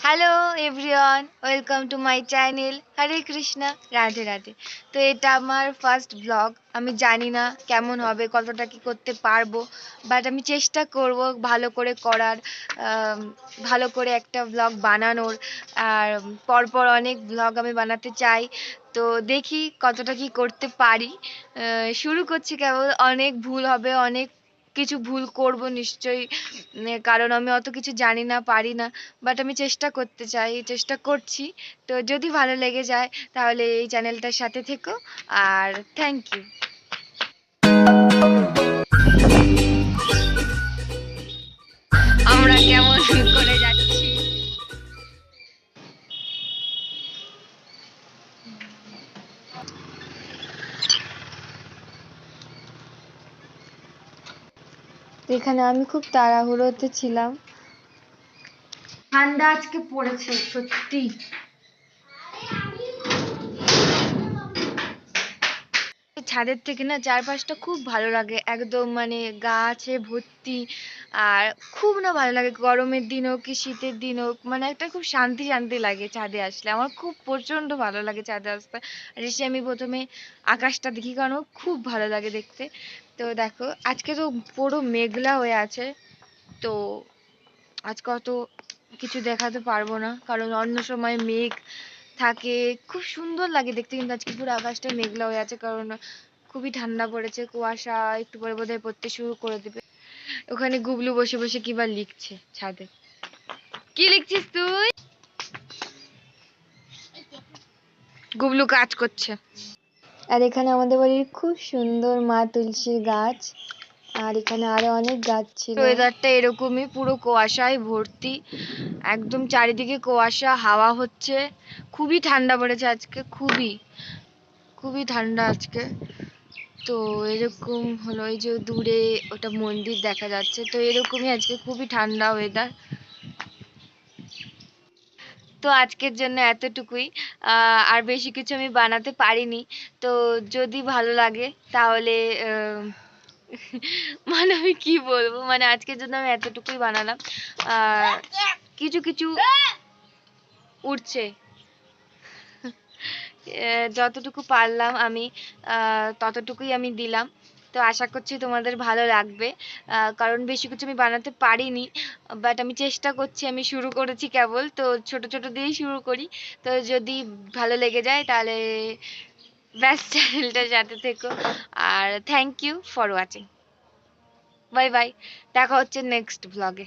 Hello everyone, welcome to my channel. Hare Krishna, Radhe Radhe. তো এটা আমার ফার্স্ট ব্লগ। আমি জানি না কেমন হবে, কতটা কি করতে পারবো, বাট আমি চেষ্টা করব ভালো করে করার, আম, ভালো করে একটা ব্লগ বানানোর। আর পরপর অনেক ব্লগ আমি বানাতে চাই। তো দেখি কতটা কি করতে পারি। শুরু করছি কেবল, অনেক ভুল হবে, অনেক কিছু ভুল করব নিশ্চয়ই, কারণ আমি অত কিছু জানি না, পারি না। বাট আমি চেষ্টা করতে চাই, চেষ্টা করছি। তো যদি ভালো লেগে যায় তাহলে এই চ্যানেলটার সাথে থেকো। আর থ্যাংক ইউ। আমরা কেমন করে যাচ্ছি। এখানে আমি খুব তাড়াহুড়োতে ছিলাম। ঠান্ডা আজকে পড়েছে সত্যি। ছাদের থেকে না চারপাশটা খুব ভালো লাগে, একদম মানে গাছে ভর্তি। আর খুব না ভালো লাগে, গরমের দিন হোক কি শীতের দিন হোক, মানে একটা খুব শান্তি শান্তি লাগে ছাদে আসলে। আমার খুব প্রচন্ড ভালো লাগে ছাদে আসতে। আর এসে আমি প্রথমে আকাশটা দেখি, কারণ আমার খুব ভালো লাগে দেখতে। তো দেখো আজকে তো পুরো মেঘলা হয়ে আছে। তো আজকে অত কিছু দেখাতে পারবো না, কারণ অন্য সময় মেঘ থাকে, খুব সুন্দর লাগে দেখতে। কিন্তু আজকে পুরো আকাশটা মেঘলা হয়ে আছে, কারণ খুবই ঠান্ডা পড়েছে, কুয়াশা একটু পরে বোধহয় পড়তে শুরু করে দেবে। ওখানে গুবলু বসে বসে কিবা লিখছে ছাদে। কি লিখছিস তুই? গুবলু কাজ করছে। আর এখানে আমাদের বাড়ির খুব সুন্দর মা তুলসীর গাছ। আর এখানে আরো অনেক গাছ ছিল। ওয়েদারটা এরকমই, পুরো কুয়াশায় ভর্তি, একদম চারিদিকে কুয়াশা, হাওয়া হচ্ছে। খুবই ঠান্ডা পড়েছে আজকে, খুবই খুবই ঠান্ডা আজকে। তো এরকম হলো, এই যে দূরে ওটা মন্দির দেখা যাচ্ছে। তো এরকমই আজকে, খুবই ঠান্ডা ওয়েদার। তো আজকের জন্য এতটুকুই। আর বেশি কিছু আমি বানাতে পারিনি। তো যদি ভালো লাগে তাহলে মানে আমি কি বলবো, মানে আজকের জন্য আমি এতটুকুই বানালাম। আর কিছু কিছু উঠছে, যতটুকু পারলাম আমি ততটুকুই আমি দিলাম। তো আশা করছি তোমাদের ভালো লাগবে, কারণ বেশি কিছু আমি বানাতে পারিনি। বাট আমি চেষ্টা করছি, আমি শুরু করেছি কেবল, তো ছোট ছোট দিয়েই শুরু করি। তো যদি ভালো লেগে যায় তাহলে ব্যাস, চ্যানেলটার সাথে থেকো। আর thank you for watching. Bye bye, দেখা হচ্ছে নেক্সট ব্লগে।